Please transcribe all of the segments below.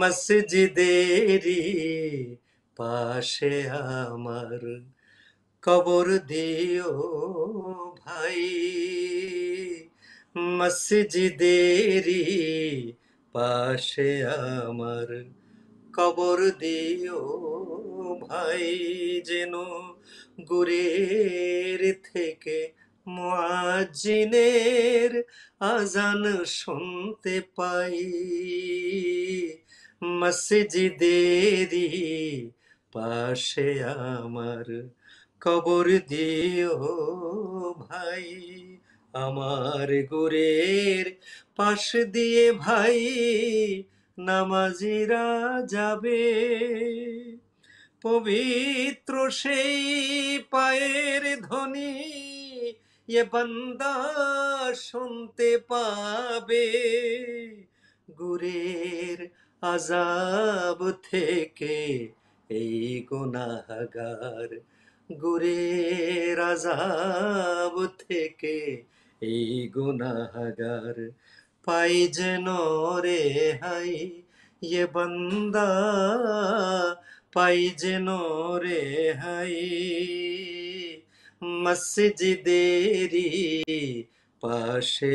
মসজিদেরি পাশে আমার কবর দিও ভাই, মসজিদেরি পাশে আমার কবর দিও ভাই, যেন গুরের থেকে মুয়াজ্জিনের আজান শুনতে পাই, মসজিদেরি পাশে আমার কবর দিও ভাই, আমার গুরের পাশ দিয়ে ভাই নামাজিরা যাবে, পবিত্র সেই পায়ের ধ্বনি এ বান্দা শুনতে পাবে, গুরের আযাব থেকে এই গুনাহগার, গুরের আযাব থেকে এই গুনাহগার পাই যেন রেহাই, এ বান্দা পাই যেন রেহাই, মসজিদেরি পাশে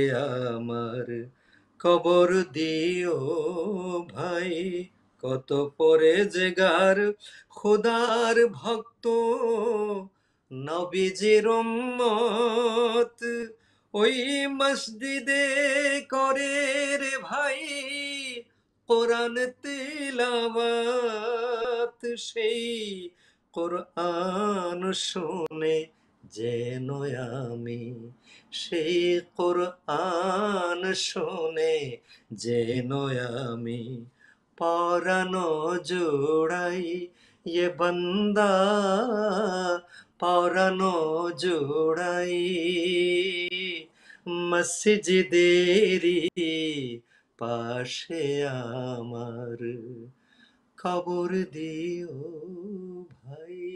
আমার কবর দিও ভাই, কত পরেজগার খোদার ভক্ত নবীজির উম্মত ওই মসজিদে করে রে ভাই কোরআন তিলাওয়াত, সেই কোরআন শুনে যেন আমি, সেই কোরআন শুনে যেন আমি পরাণ জোড়াই, এ বান্দা পরাণ জোড়াই, মসজিদেরি পাশে আমার কবর দিও ভাই।